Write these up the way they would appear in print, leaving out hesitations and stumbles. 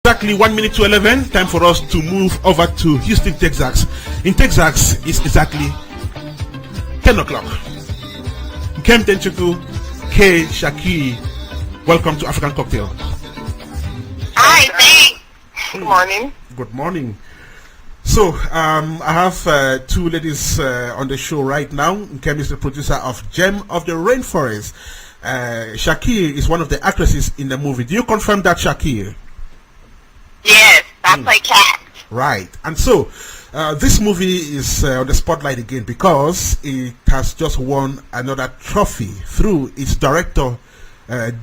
Exactly 1 minute to 11. Time for us to move over to Houston, Texas. In Texas, it's exactly 10 o'clock. Nkem DenChukwu, Kae Shakirs. Welcome to African Cocktail. Hi, thanks. Good morning. Good morning. So, I have two ladies on the show right now. Nkem is the producer of Gem of the Rainforest. Shakirs is one of the actresses in the movie. Do you confirm that, Shakirs? Yes, I play Cat. Right. And so, this movie is on the spotlight again because it has just won another trophy through its director,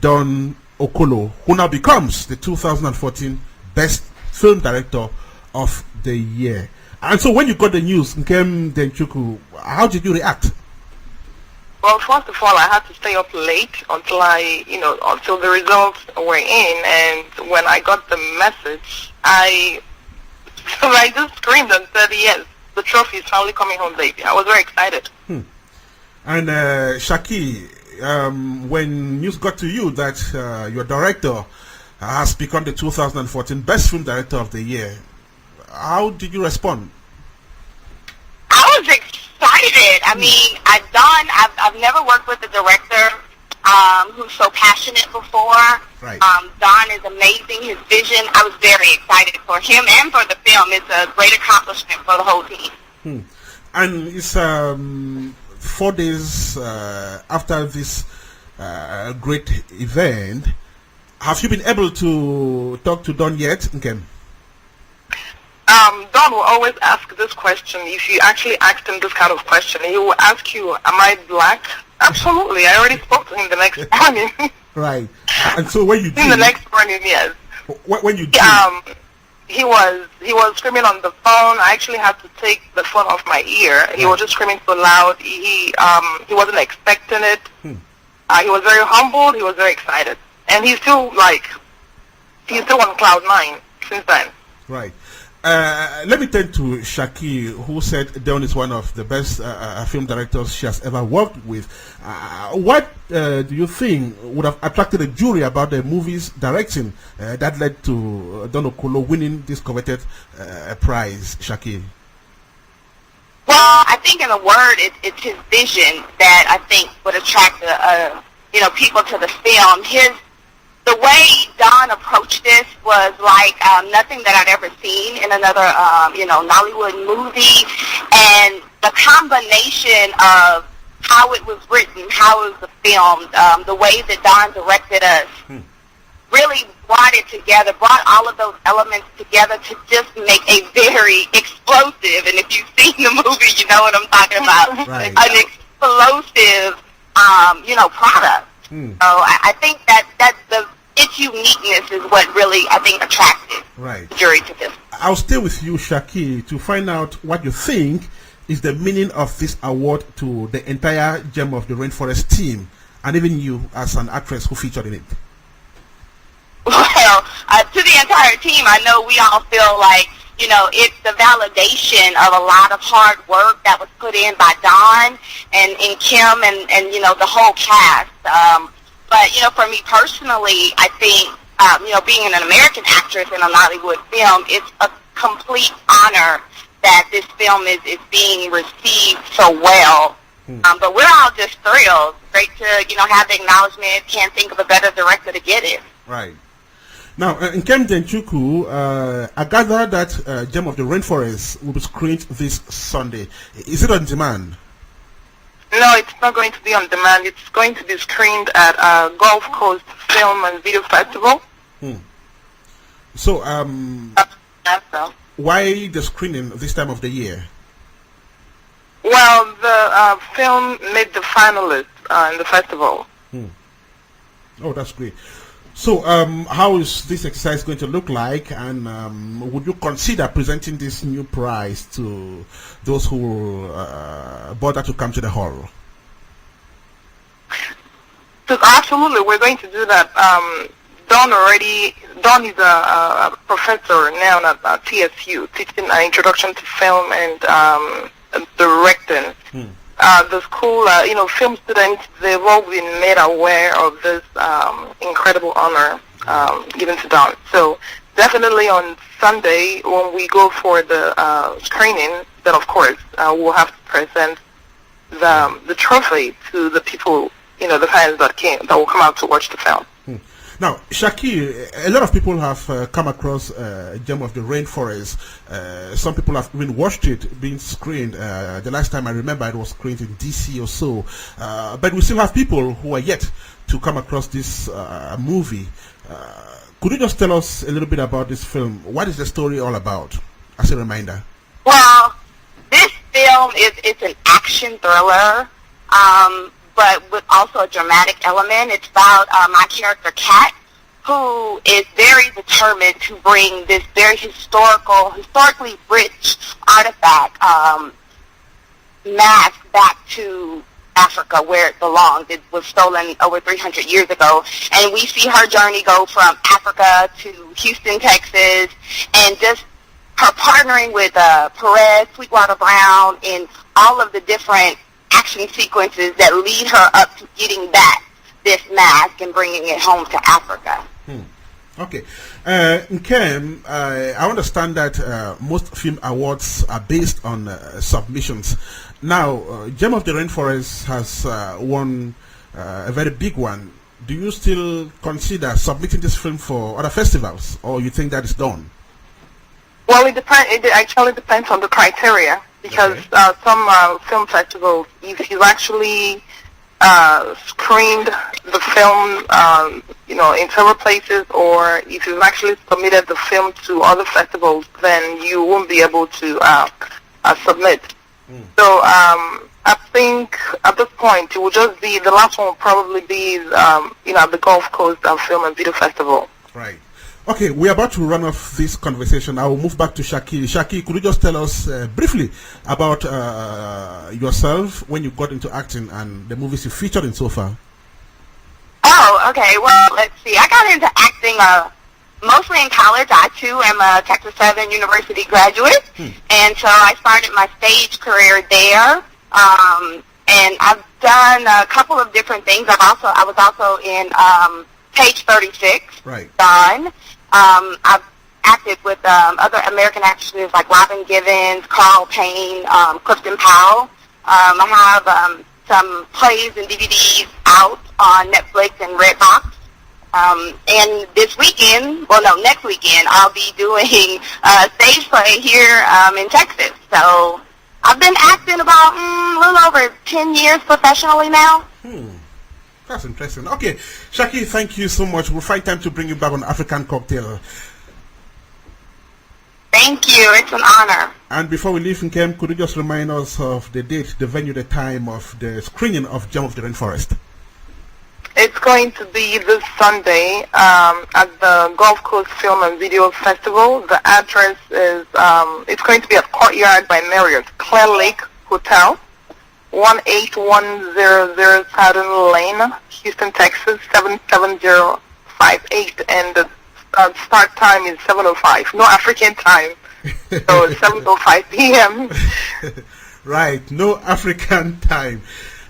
Don Okolo, who now becomes the 2014 Best Film Director of the Year. And so when you got the news, Nkem DenChukwu, how did you react? Well, first of all, I had to stay up late until the results were in, and when I got the message, I just screamed and said, yes, the trophy is finally coming home, baby. I was very excited. And Shakirs, when news got to you that your director has become the 2014 Best Film Director of the Year, how did you respond? I was excited. I mean, I've never worked with a director who's so passionate before. Right. Don is amazing. His vision, I was very excited for him and for the film. It's a great accomplishment for the whole team. And it's 4 days after this great event. Have you been able to talk to Don yet, Nkem? Don will always ask this question. If you actually asked him this kind of question, he will ask you, am I black? Absolutely. I already spoke to him the next morning. Right. And so when you did... In the next morning, yes. When you did... He was screaming on the phone. I actually had to take the phone off my ear. He was just screaming so loud. He wasn't expecting it. He was very humbled. He was very excited. And he's still on cloud 9 since then. Right. Let me turn to Shakirs, who said Don is one of the best film directors she has ever worked with. What do you think would have attracted a jury about the movie's directing that led to Don Okolo winning this coveted prize, Shakirs? Well, I think in a word, it's his vision that I think would attract people to the film. The way Don approached this was like nothing that I'd ever seen in another, Nollywood movie, and the combination of how it was written, how it was filmed, the way that Don directed us, really brought all of those elements together to just make a very explosive, and if you've seen the movie, you know what I'm talking about, right. An explosive, product. So I think that its uniqueness is what really, I think, attracted the jury to this. I'll stay with you, Shakirs, to find out what you think is the meaning of this award to the entire Gem of the Rainforest team, and even you as an actress who featured in it. Well, to the entire team, I know we all feel like, it's the validation of a lot of hard work that was put in by Don and Kim and the whole cast. But, for me personally, I think, being an American actress in a Nollywood film, it's a complete honor that this film is being received so well. But we're all just thrilled. Great to, have the acknowledgement. Can't think of a better director to get it. Right. Now, Nkem DenChukwu, I gather that Gem of the Rainforest will be screened this Sunday. Is it on demand? No, it's not going to be on demand. It's going to be screened at Gulf Coast Film and Video Festival. So, why the screening this time of the year? Well, the film made the finalists in the festival. Oh, that's great. So, how is this exercise going to look like, and would you consider presenting this new prize to those who bother to come to the hall? So absolutely, we're going to do that. Don is a professor now at TSU, teaching an introduction to film and directing. The school, film students, they've all been made aware of this incredible honor given to Don. So definitely on Sunday when we go for the screening, then of course we'll have to present the trophy to the people, the fans that will come out to watch the film. Now, Shakir, a lot of people have come across Gem of the Rainforest. Some people have even watched it being screened. The last time I remember it was screened in DC or so. But we still have people who are yet to come across this movie. Could you just tell us a little bit about this film? What is the story all about, as a reminder? Well, this film it's an action thriller, but with also a dramatic element. It's about my character, Kat, who is very determined to bring this very historically rich artifact mask back to Africa, where it belonged. It was stolen over 300 years ago. And we see her journey go from Africa to Houston, Texas, and just her partnering with Perez, Sweetwater Brown, in all of the different action sequences that lead her up to getting back this mask and bringing it home to Africa. Okay. Nkem, I understand that most film awards are based on submissions. Now, Gem of the Rainforest has won a very big one. Do you still consider submitting this film for other festivals, or you think that is done? Well, it actually depends on the criteria, because some film festivals, if you actually screened the film, in several places, or if you've actually submitted the film to other festivals, then you won't be able to submit. So I think at this point it will just be, the last one will probably be the Gulf Coast Film and Video Festival. Right. Okay, we're about to run off this conversation. I will move back to Shakir. Shakir, could you just tell us briefly about yourself, when you got into acting, and the movies you featured in so far? Oh, okay. Well, let's see. I got into acting mostly in college. I, too, am a Texas Southern University graduate. And so I started my stage career there. And I've done a couple of different things. I was also in Page 36. Right. Done. I've acted with other American actresses like Robin Givens, Carl Payne, Clifton Powell. I have some plays and DVDs out on Netflix and Redbox. And this weekend, next weekend, I'll be doing a stage play here in Texas. So I've been acting about a little over 10 years professionally now. That's interesting. Okay, Shakir, thank you so much. We'll find time to bring you back on African Cocktail. Thank you. It's an honor. And before we leave, Nkem, could you just remind us of the date, the venue, the time of the screening of Gem of the Rainforest? It's going to be this Sunday at the Gulf Coast Film and Video Festival. The address is, it's going to be at Courtyard by Marriott, Clear Lake Hotel, 18100 Southern Lane, Houston, Texas, 77058. And the start time is 7:05. No African time. So it's 7:05 p.m. Right, no African time.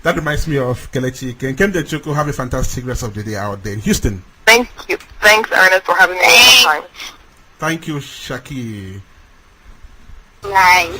That reminds me of Kelechi. Nkem DenChukwu, have a fantastic rest of the day out there in Houston. Thank you. Thanks, Ernest, for having me all the time. Thank you, Shakir. Nice.